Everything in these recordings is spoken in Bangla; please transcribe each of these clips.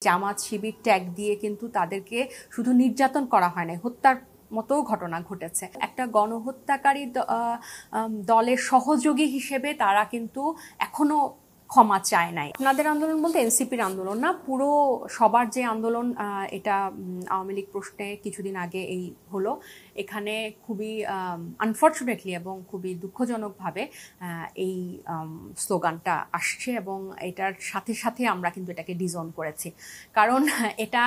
জামাত শিবির ট্যাগ দিয়ে কিন্তু তাদেরকে শুধু নির্যাতন করা হয় না, হত্যার মতো ঘটনা ঘটেছে। একটা গণহত্যাকারী দলের সহযোগী হিসেবে তারা কিন্তু এখনো ক্ষমা চায় নাই। আপনাদের আন্দোলন বলতে এনসিপির আন্দোলন না, পুরো সবার যে আন্দোলন, এটা আওয়ামী লীগ প্রশ্নে কিছুদিন আগে এই হলো। এখানে খুবই আনফর্চুনেটলি এবং খুবই দুঃখজনকভাবে এই স্লোগানটা আসছে এবং এটার সাথে সাথে আমরা কিন্তু এটাকে ডিজোন করেছি। কারণ এটা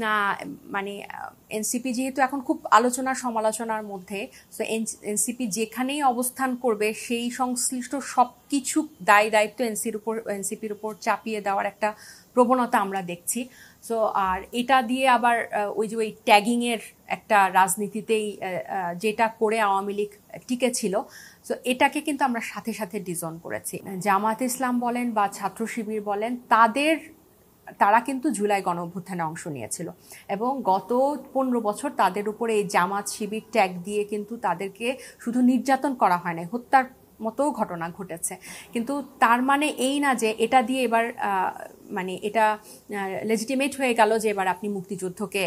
না, মানে এনসিপি যেহেতু এখন খুব আলোচনা সমালোচনার মধ্যে, তো এনসিপি যেখানেই অবস্থান করবে সেই সংশ্লিষ্ট সব কিছু দায়িত্ব এনসিপির উপর চাপিয়ে দেওয়ার একটা প্রবণতা আমরা দেখছি। সো আর এটা দিয়ে আবার ওই ট্যাগিংয়ের একটা রাজনীতিতেই যেটা করে আওয়ামী লীগ টিকে ছিল, সো এটাকে কিন্তু আমরা সাথে সাথে ডিজোন করেছি। জামাত ইসলাম বলেন বা ছাত্র শিবির বলেন, তারা কিন্তু জুলাই গণঅভ্যুত্থানে অংশ নিয়েছিল এবং গত 15 বছর তাদের উপরে এই জামাত শিবির ট্যাগ দিয়ে কিন্তু তাদেরকে শুধু নির্যাতন করা হয় না, হত্যার মতো ঘটনা ঘটেছে। কিন্তু তার মানে এই না যে এটা দিয়ে এবার মানে এটা লেজিটিমেট হয়ে গেল যে এবার আপনি মুক্তিযুদ্ধকে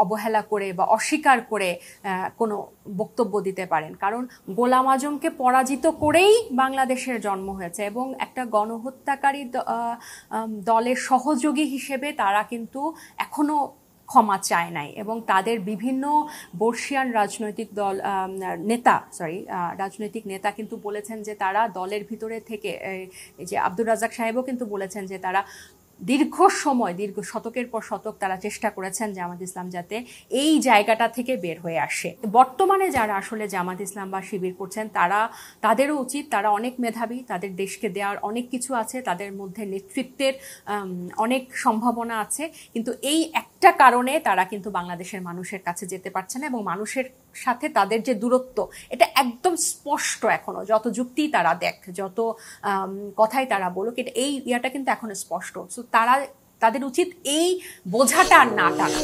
অবহেলা করে বা অস্বীকার করে কোনো বক্তব্য দিতে পারেন। কারণ গোলাম আজমকে পরাজিত করেই বাংলাদেশের জন্ম হয়েছে এবং একটা গণহত্যাকারী দলের সহযোগী হিসেবে তারা কিন্তু এখনো ক্ষমা চায় নাই এবং তাদের বিভিন্ন বর্ষিয়ান রাজনৈতিক নেতা কিন্তু বলেছেন যে তারা দলের ভিতরে থেকে, এই যে আব্দুর রাজ্জাক সাহেবও কিন্তু বলেছেন যে তারা দীর্ঘ শতকের পর শতক তারা চেষ্টা করেছেন জামাত ইসলাম যাতে এই জায়গাটা থেকে বের হয়ে আসে। বর্তমানে যারা আসলে জামাত ইসলাম বা শিবির করছেন তাদেরও উচিত, তারা অনেক মেধাবী, তাদের দেশকে দেওয়ার অনেক কিছু আছে, তাদের মধ্যে নেতৃত্বের অনেক সম্ভাবনা আছে, কিন্তু এই একটা কারণে তারা কিন্তু বাংলাদেশের মানুষের কাছে যেতে পারছে না এবং মানুষের সাথে তাদের যে দূরত্ব এটা একদম স্পষ্ট। এখনো যত যুক্তি তারা যত কথাই তারা বলুক, এই ইয়াটা কিন্তু এখনো স্পষ্ট। সো তাদের উচিত এই বোঝাটা আর না টানা।